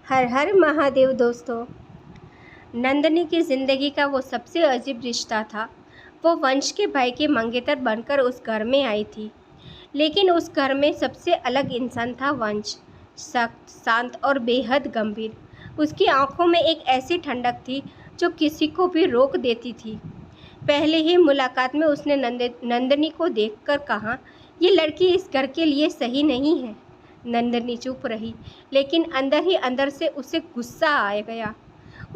हर हर महादेव दोस्तों। नंदनी की ज़िंदगी का वो सबसे अजीब रिश्ता था। वो वंश के भाई की मंगेतर बनकर उस घर में आई थी, लेकिन उस घर में सबसे अलग इंसान था वंश। सख्त, शांत और बेहद गंभीर। उसकी आंखों में एक ऐसी ठंडक थी जो किसी को भी रोक देती थी। पहले ही मुलाकात में उसने नंदनी को देखकर कहा, ये लड़की इस घर के लिए सही नहीं है। नंदनी चुप रही, लेकिन अंदर ही अंदर से उसे गुस्सा आ गया।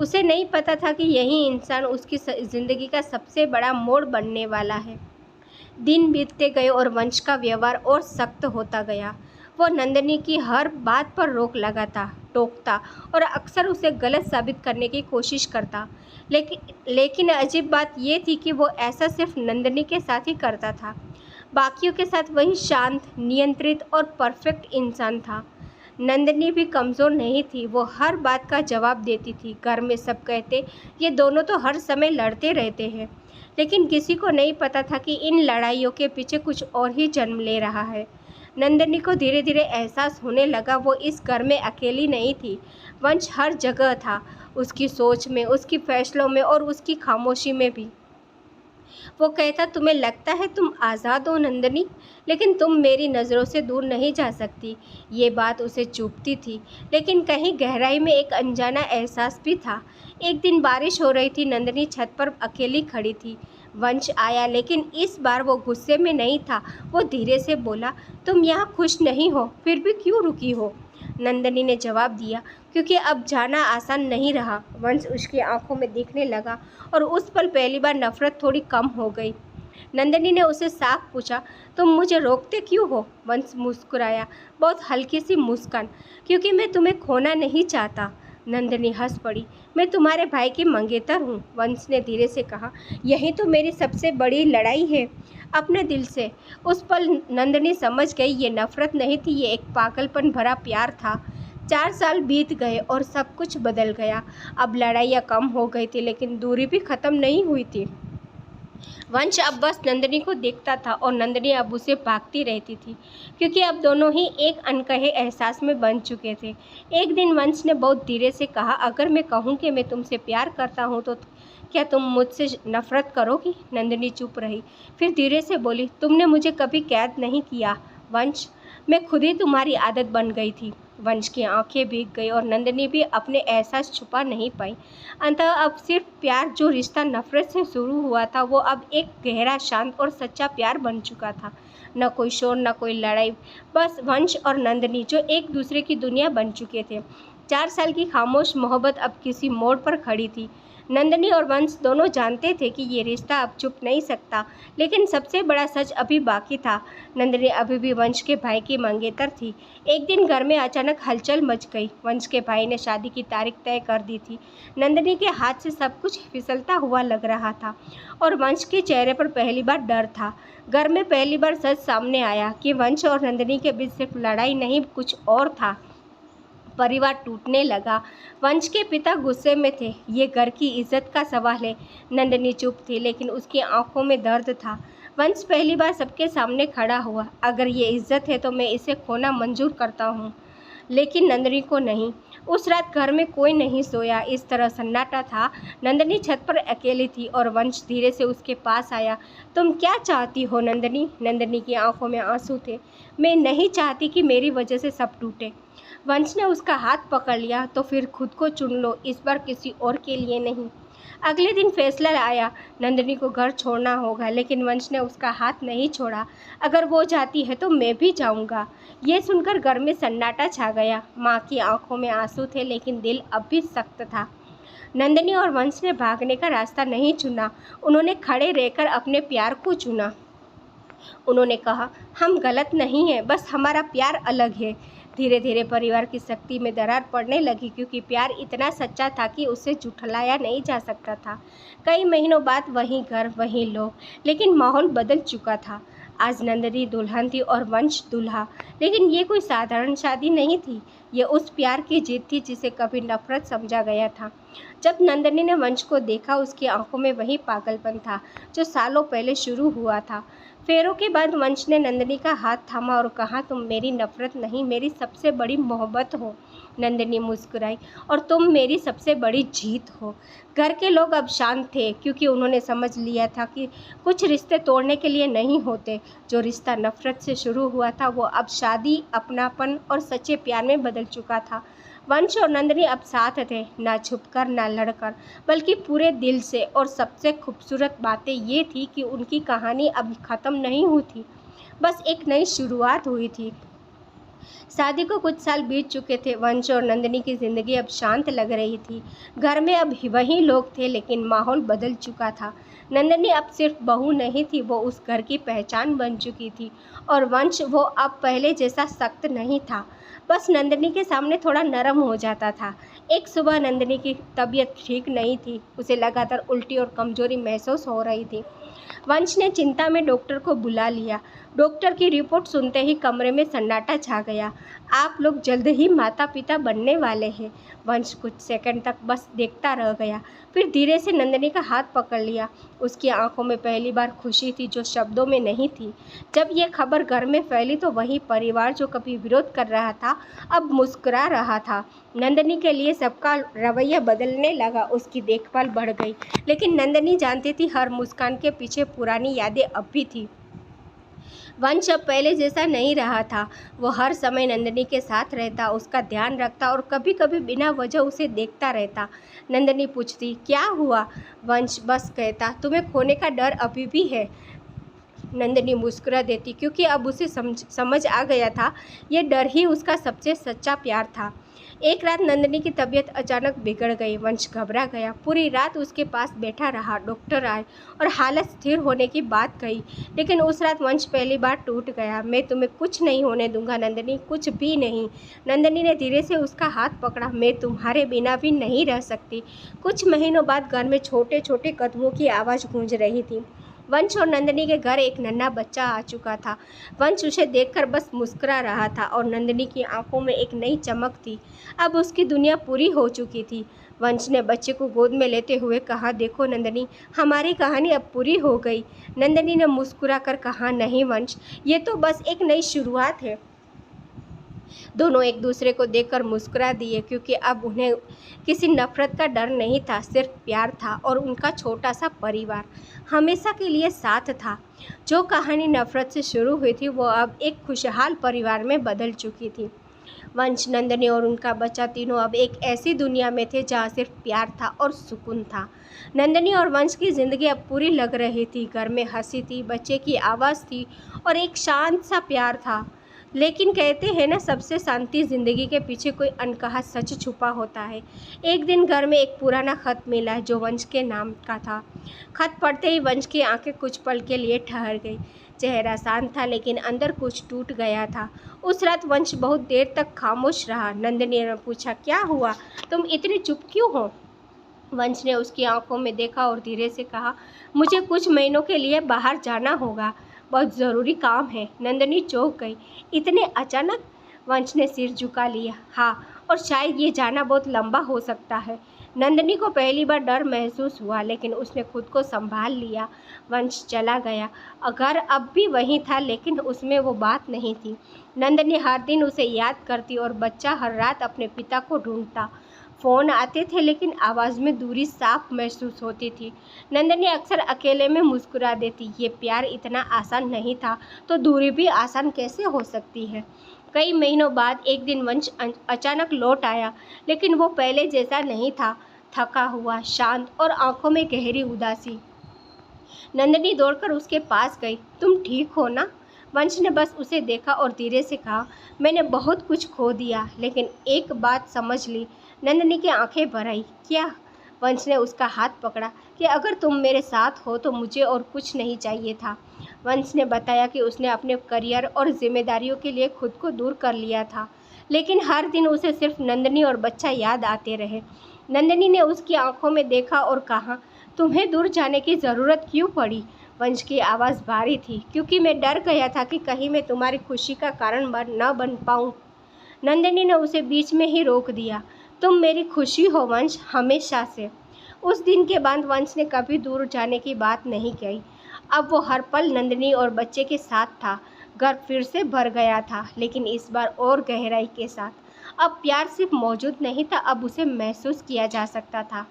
उसे नहीं पता था कि यही इंसान उसकी ज़िंदगी का सबसे बड़ा मोड़ बनने वाला है। दिन बीतते गए और वंश का व्यवहार और सख्त होता गया। वो नंदनी की हर बात पर रोक लगाता, टोकता और अक्सर उसे गलत साबित करने की कोशिश करता। लेकिन अजीब बात ये थी कि वो ऐसा सिर्फ नंदनी के साथ ही करता था। बाकियों के साथ वही शांत, नियंत्रित और परफेक्ट इंसान था। नंदनी भी कमज़ोर नहीं थी। वो हर बात का जवाब देती थी। घर में सब कहते, ये दोनों तो हर समय लड़ते रहते हैं, लेकिन किसी को नहीं पता था कि इन लड़ाइयों के पीछे कुछ और ही जन्म ले रहा है। नंदनी को धीरे धीरे एहसास होने लगा, वो इस घर में अकेली नहीं थी। वंश हर जगह था, उसकी सोच में, उसकी फैसलों में और उसकी खामोशी में भी। वो कहता, तुम्हें लगता है तुम आज़ाद हो नंदनी, लेकिन तुम मेरी नज़रों से दूर नहीं जा सकती। ये बात उसे चुभती थी, लेकिन कहीं गहराई में एक अनजाना एहसास भी था। एक दिन बारिश हो रही थी, नंदनी छत पर अकेली खड़ी थी। वंश आया, लेकिन इस बार वो गुस्से में नहीं था। वो धीरे से बोला, तुम यहाँ खुश नहीं हो, फिर भी क्यों रुकी हो? नंदनी ने जवाब दिया, क्योंकि अब जाना आसान नहीं रहा। वंश उसकी आंखों में दिखने लगा और उस पल पहली बार नफरत थोड़ी कम हो गई। नंदनी ने उसे साफ पूछा, तुम मुझे रोकते क्यों हो? वंश मुस्कुराया, बहुत हल्की सी मुस्कान, क्योंकि मैं तुम्हें खोना नहीं चाहता। नंदनी हंस पड़ी, मैं तुम्हारे भाई की मंगेतर हूँ। वंश ने धीरे से कहा, यही तो मेरी सबसे बड़ी लड़ाई है, अपने दिल से। उस पल नंदनी समझ गई, ये नफरत नहीं थी, ये एक पागलपन भरा प्यार था। 4 साल बीत गए और सब कुछ बदल गया। अब लड़ाइयाँ कम हो गई थी, लेकिन दूरी भी खत्म नहीं हुई थी। वंश अब बस नंदनी को देखता था और नंदनी अब उसे भागती रहती थी, क्योंकि अब दोनों ही एक अनकहे एहसास में बन चुके थे। एक दिन वंश ने बहुत धीरे से कहा, अगर मैं कहूँ कि मैं तुमसे प्यार करता हूँ तो क्या तुम मुझसे नफरत करोगी? नंदनी चुप रही, फिर धीरे से बोली, तुमने मुझे कभी कैद नहीं किया वंश, मैं खुद ही तुम्हारी आदत बन गई थी। वंश की आंखें भीग गई और नंदनी भी अपने एहसास छुपा नहीं पाई। अंततः अब सिर्फ प्यार, जो रिश्ता नफरत से शुरू हुआ था, वो अब एक गहरा, शांत और सच्चा प्यार बन चुका था। न कोई शोर, न कोई लड़ाई, बस वंश और नंदनी जो एक दूसरे की दुनिया बन चुके थे। 4 साल की खामोश मोहब्बत अब किसी मोड़ पर खड़ी थी। नंदनी और वंश दोनों जानते थे कि ये रिश्ता अब चुप नहीं सकता, लेकिन सबसे बड़ा सच अभी बाकी था। नंदनी अभी भी वंश के भाई की मंगेतर थी। एक दिन घर में अचानक हलचल मच गई। वंश के भाई ने शादी की तारीख तय कर दी थी। नंदनी के हाथ से सब कुछ फिसलता हुआ लग रहा था और वंश के चेहरे पर पहली बार डर था। घर में पहली बार सच सामने आया कि वंश और नंदनी के बीच सिर्फ लड़ाई नहीं, कुछ और था। परिवार टूटने लगा। वंश के पिता गुस्से में थे, ये घर की इज्जत का सवाल है। नंदनी चुप थी, लेकिन उसकी आंखों में दर्द था। वंश पहली बार सबके सामने खड़ा हुआ, अगर ये इज्जत है तो मैं इसे खोना मंजूर करता हूँ, लेकिन नंदनी को नहीं। उस रात घर में कोई नहीं सोया, इस तरह सन्नाटा था। नंदनी छत पर अकेली थी और वंश धीरे से उसके पास आया। तुम क्या चाहती हो नंदनी? नंदनी की आंखों में आंसू थे। मैं नहीं चाहती कि मेरी वजह से सब टूटे। वंश ने उसका हाथ पकड़ लिया, तो फिर खुद को चुन लो, इस बार किसी और के लिए नहीं। अगले दिन फैसला आया, नंदनी को घर छोड़ना होगा, लेकिन वंश ने उसका हाथ नहीं छोड़ा। अगर वो जाती है तो मैं भी जाऊंगा। ये सुनकर घर में सन्नाटा छा गया। माँ की आंखों में आंसू थे, लेकिन दिल अब भी सख्त था। नंदनी और वंश ने भागने का रास्ता नहीं चुना, उन्होंने खड़े रहकर अपने प्यार को चुना। उन्होंने कहा, हम गलत नहीं हैं, बस हमारा प्यार अलग है। धीरे धीरे परिवार की शक्ति में दरार पड़ने लगी, क्योंकि प्यार इतना सच्चा था कि उसे झुठलाया नहीं जा सकता था। कई महीनों बाद वही घर, वही लोग, लेकिन माहौल बदल चुका था। आज नंदनी दुल्हन थी और वंश दूल्हा, लेकिन ये कोई साधारण शादी नहीं थी। ये उस प्यार की जीत थी जिसे कभी नफरत समझा गया था। जब नंदनी ने वंश को देखा, उसकी आंखों में वही पागलपन था जो सालों पहले शुरू हुआ था। फेरों के बाद वंश ने नंदिनी का हाथ थामा और कहा, तुम मेरी नफरत नहीं, मेरी सबसे बड़ी मोहब्बत हो। नंदिनी मुस्कुराई, और तुम मेरी सबसे बड़ी जीत हो। घर के लोग अब शांत थे, क्योंकि उन्होंने समझ लिया था कि कुछ रिश्ते तोड़ने के लिए नहीं होते। जो रिश्ता नफरत से शुरू हुआ था वो अब शादी, अपनापन और सच्चे प्यार में बदल चुका था। वंश और नंदिनी अब साथ थे, ना छुपकर ना लड़कर, बल्कि पूरे दिल से। और सबसे खूबसूरत बातें ये थी कि उनकी कहानी अब ख़त्म नहीं हुई थी, बस एक नई शुरुआत हुई थी। शादी को कुछ साल बीत चुके थे। वंश और नंदिनी की ज़िंदगी अब शांत लग रही थी। घर में अब वही लोग थे, लेकिन माहौल बदल चुका था। नंदिनी अब सिर्फ बहू नहीं थी, वो उस घर की पहचान बन चुकी थी। और वंश, वो अब पहले जैसा सख्त नहीं था, बस नंदिनी के सामने थोड़ा नरम हो जाता था। एक सुबह नंदिनी की तबीयत ठीक नहीं थी, उसे लगातार उल्टी और कमजोरी महसूस हो रही थी। वंश ने चिंता में डॉक्टर को बुला लिया। डॉक्टर की रिपोर्ट सुनते ही कमरे में सन्नाटा छा गया। आप लोग जल्द ही माता पिता बनने वाले हैं। वंश कुछ सेकंड तक बस देखता रह गया, फिर धीरे से नंदिनी का हाथ पकड़ लिया। उसकी आंखों में पहली बार खुशी थी, जो शब्दों में नहीं थी। जब यह खबर घर में फैली तो वही परिवार जो कभी विरोध कर रहा था, अब मुस्कुरा रहा था। नंदिनी के लिए सबका रवैया बदलने लगा, उसकी देखभाल बढ़ गई। लेकिन नंदिनी जानती थी, हर मुस्कान के पीछे पुरानी यादें अब भी थी। वंश अब पहले जैसा नहीं रहा था। वो हर समय नंदिनी के साथ रहता, उसका ध्यान रखता और कभी कभी बिना वजह उसे देखता रहता। नंदिनी पूछती, क्या हुआ? वंश बस कहता, तुम्हें खोने का डर अभी भी है। नंदिनी मुस्कुरा देती, क्योंकि अब उसे समझ आ गया था, ये डर ही उसका सबसे सच्चा प्यार था। एक रात नंदिनी की तबीयत अचानक बिगड़ गई। वंश घबरा गया, पूरी रात उसके पास बैठा रहा। डॉक्टर आए और हालत स्थिर होने की बात कही, लेकिन उस रात वंश पहली बार टूट गया। मैं तुम्हें कुछ नहीं होने दूंगा नंदिनी, कुछ भी नहीं। नंदिनी ने धीरे से उसका हाथ पकड़ा, मैं तुम्हारे बिना भी नहीं रह सकती। कुछ महीनों बाद घर में छोटे छोटे कदमों की आवाज़ गूंज रही थी। वंश और नंदिनी के घर एक नन्हा बच्चा आ चुका था। वंश उसे देखकर बस मुस्कुरा रहा था, और नंदिनी की आंखों में एक नई चमक थी। अब उसकी दुनिया पूरी हो चुकी थी। वंश ने बच्चे को गोद में लेते हुए कहा, देखो नंदिनी, हमारी कहानी अब पूरी हो गई। नंदिनी ने मुस्कुरा कर कहा, नहीं वंश, ये तो बस एक नई शुरुआत है। दोनों एक दूसरे को देखकर मुस्कुरा दिए, क्योंकि अब उन्हें किसी नफरत का डर नहीं था, सिर्फ प्यार था। और उनका छोटा सा परिवार हमेशा के लिए साथ था। जो कहानी नफरत से शुरू हुई थी, वो अब एक खुशहाल परिवार में बदल चुकी थी। वंश, नंदिनी और उनका बच्चा तीनों अब एक ऐसी दुनिया में थे जहाँ सिर्फ प्यार था और सुकून था। नंदिनी और वंश की ज़िंदगी अब पूरी लग रही थी। घर में हंसी थी, बच्चे की आवाज़ थी और एक शांत सा प्यार था। लेकिन कहते हैं ना, सबसे शांति ज़िंदगी के पीछे कोई अनकहा सच छुपा होता है। एक दिन घर में एक पुराना खत मिला, जो वंश के नाम का था। खत पढ़ते ही वंश की आंखें कुछ पल के लिए ठहर गई। चेहरा शांत था, लेकिन अंदर कुछ टूट गया था। उस रात वंश बहुत देर तक खामोश रहा। नंदिनी ने पूछा, क्या हुआ? तुम इतनी चुप क्यों हो? वंश ने उसकी आंखों में देखा और धीरे से कहा, मुझे कुछ महीनों के लिए बाहर जाना होगा, बहुत ज़रूरी काम है। नंदिनी चौंक गई, इतने अचानक? वंश ने सिर झुका लिया, हाँ, और शायद ये जाना बहुत लंबा हो सकता है। नंदिनी को पहली बार डर महसूस हुआ, लेकिन उसने खुद को संभाल लिया। वंश चला गया। घर अब भी वहीं था, लेकिन उसमें वो बात नहीं थी। नंदिनी हर दिन उसे याद करती और बच्चा हर रात अपने पिता को ढूंढता। फ़ोन आते थे, लेकिन आवाज़ में दूरी साफ महसूस होती थी। नंदिनी अक्सर अकेले में मुस्कुरा देती, ये प्यार इतना आसान नहीं था, तो दूरी भी आसान कैसे हो सकती है। कई महीनों बाद एक दिन वंश अचानक लौट आया, लेकिन वो पहले जैसा नहीं था। थका हुआ, शांत और आंखों में गहरी उदासी। नंदिनी दौड़कर उसके पास गई, तुम ठीक हो ना? वंश ने बस उसे देखा और धीरे से कहा, मैंने बहुत कुछ खो दिया, लेकिन एक बात समझ ली। नंदिनी की आंखें भर आई, क्या? वंश ने उसका हाथ पकड़ा, कि अगर तुम मेरे साथ हो तो मुझे और कुछ नहीं चाहिए था। वंश ने बताया कि उसने अपने करियर और जिम्मेदारियों के लिए खुद को दूर कर लिया था, लेकिन हर दिन उसे सिर्फ नंदिनी और बच्चा याद आते रहे। नंदिनी ने उसकी आंखों में देखा और कहा, तुम्हें दूर जाने की ज़रूरत क्यों पड़ी? वंश की आवाज़ भारी थी, क्योंकि मैं डर गया था कि कहीं मैं तुम्हारी खुशी का कारण न बन पाऊँ। नंदिनी ने उसे बीच में ही रोक दिया, तुम मेरी खुशी हो वंश, हमेशा से। उस दिन के बाद वंश ने कभी दूर जाने की बात नहीं कही। अब वो हर पल नंदिनी और बच्चे के साथ था। घर फिर से भर गया था, लेकिन इस बार और गहराई के साथ। अब प्यार सिर्फ मौजूद नहीं था, अब उसे महसूस किया जा सकता था।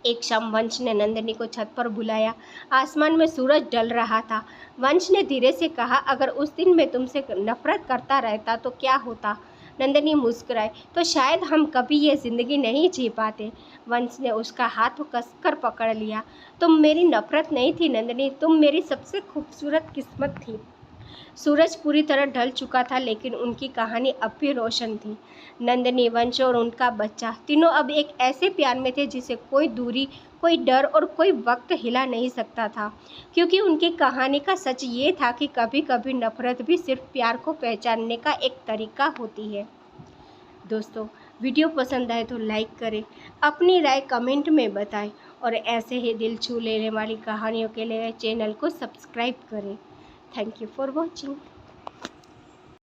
एक शाम वंश ने नंदिनी को छत पर बुलाया। आसमान में सूरज ढल रहा था। वंश ने धीरे से कहा, अगर उस दिन मैं तुमसे नफरत करता रहता तो क्या होता? नंदिनी मुस्कुराई, तो शायद हम कभी ये जिंदगी नहीं जी पाते। वंश ने उसका हाथ कसकर पकड़ लिया। तुम मेरी नफरत नहीं थी नंदिनी, तुम मेरी सबसे खूबसूरत किस्मत थी। सूरज पूरी तरह ढल चुका था, लेकिन उनकी कहानी अब भी रोशन थी। नंदिनी, वंश और उनका बच्चा तीनों अब एक ऐसे प्यार में थे जिसे कोई दूरी, कोई डर और कोई वक्त हिला नहीं सकता था। क्योंकि उनकी कहानी का सच ये था कि कभी कभी नफरत भी सिर्फ प्यार को पहचानने का एक तरीका होती है। दोस्तों, वीडियो पसंद आए तो लाइक करें, अपनी राय कमेंट में बताएं और ऐसे ही दिल छू लेने वाली कहानियों के लिए चैनल को सब्सक्राइब करें। Thank you for watching.